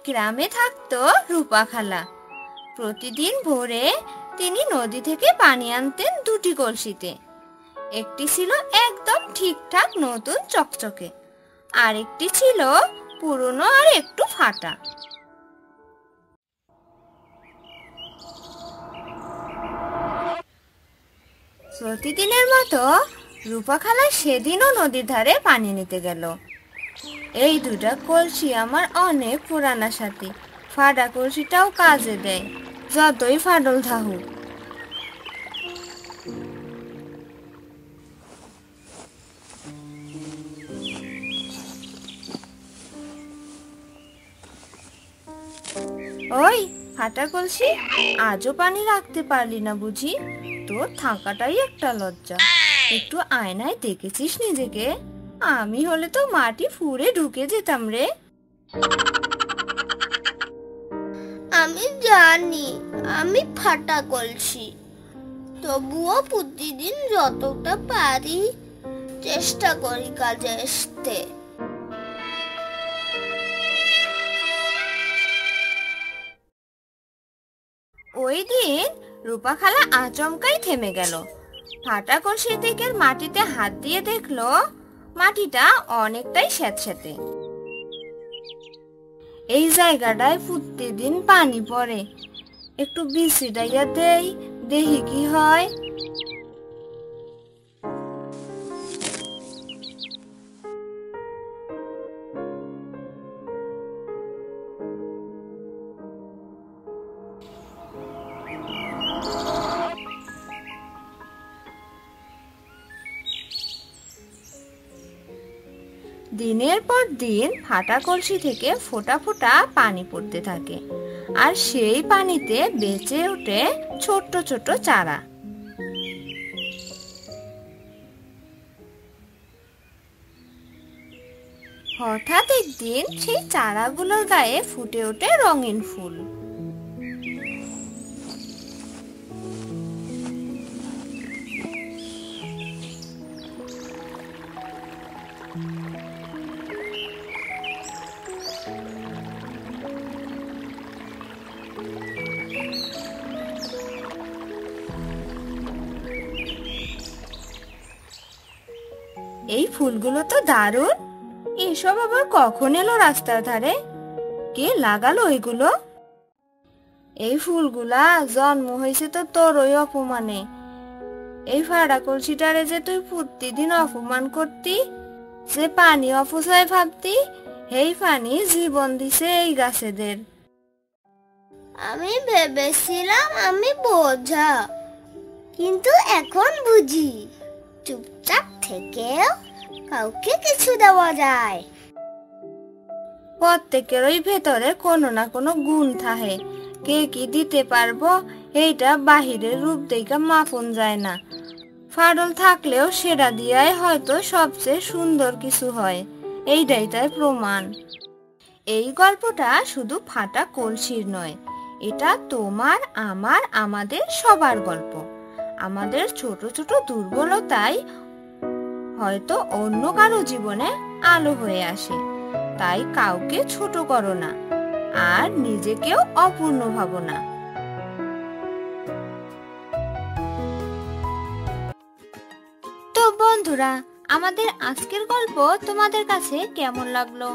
গ্রামে থাকতো রূপা খালা। প্রতিদিন ভোরে তিনি নদী থেকে পানি আনতেন দুটি কলসিতে। একটি ছিল একদম ঠিকঠাক নতুন চকচকে, আর একটি ছিল পুরনো আর একটু ফাটা। প্রতিদিনের মতো রূপা খালা সেদিনও নদীর ধারে পানি নিতে গেল। এই দুটা কলসি আমার অনেক পুরানা সাথী, ফাটা কলসিটাও কাজে দেয়, যতই ফাটল থাকুক। ওই ফাটা কলসি, আজও পানি রাখতে পারলি না বুঝি? তোর থাকাটাই একটা লজ্জা। একটু আয়নায় দেখেছিস নিজেকে? আমি হলে তো মাটি ফুঁড়ে ঢুকে যেতাম রে। আমি জানি আমি ফাটা কলসি, তবুও প্রতিদিন যতটা পারি চেষ্টা করি কাজে আসতে। ওই দিন রূপা খালা আচমকাই থেমে গেল। ফাটা কলসি থেকে মাটিতে হাত দিয়ে দেখলো মাটিটা অনেকটাই স্যাঁতস্যাঁতে। এই জায়গাটায় প্রতিদিন পানি পড়ে, একটু বিশ্রী ডাইয়া দেই, দেখি কি হয়। দিনের পর দিন ফাটা কলসি থেকে ফোঁটা ফোঁটা পানি পড়তে থাকে, আর সেই পানিতে বেঁচে ওঠে ছোট্ট ছোট্ট চারা। হঠাৎ একদিন সেই চারাগুলোর গায়ে ফুটে ওঠে রঙিন ফুল। এই ফুলগুলো তো দারুণ, এসব আবার কখন এলো রাস্তার ধারে? কে লাগালো এগুলো? এই ফুলগুলা জন্ম হয়েছে তো তোর ওই অপমানে। এই ফাড়া কলসিটারে যে তুই প্রতিদিন অপমান করতি, যে পানি অপচয় ভাবতি, এই পানি জীবন দিছে এই গাছেদের। আমি ভেবেছিলাম আমি বোঝা, কিন্তু এখন বুঝি চুপচাপ থেকেও কাউকে কিছু দেওয়া যায়। প্রত্যেকেরই ভেতরে কোনো না কোনো গুণ থাকে, কে কি দিতে পারবো এইটা বাহিরের রূপ দেখা মাপন যায় না। ফাটল থাকলেও সেটা দিয়াই হয়তো সবচেয়ে সুন্দর কিছু হয়, এইটাই তাই প্রমাণ। এই গল্পটা শুধু ফাটা কলসির নয়, এটা তোমার, আমার, আমাদের সবার গল্প। আমাদের ছোট ছোট দুর্বলতাই হয়তো অন্য কারো জীবনে আলো হয়ে আসে। তাই কাউকে ছোট করো না, আর নিজেকেও অপূর্ণ ভাবো না। তো বন্ধুরা, আমাদের আজকের গল্প তোমাদের কাছে কেমন লাগলো?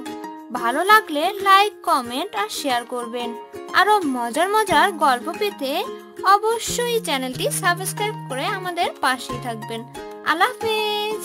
ভালো লাগলে লাইক, কমেন্ট আর শেয়ার করবেন। আরো মজার মজার গল্প পেতে অবশ্যই চ্যানেলটি সাবস্ক্রাইব করে আমাদের পাশেই থাকবেন। আল্লাহ হাফেজ।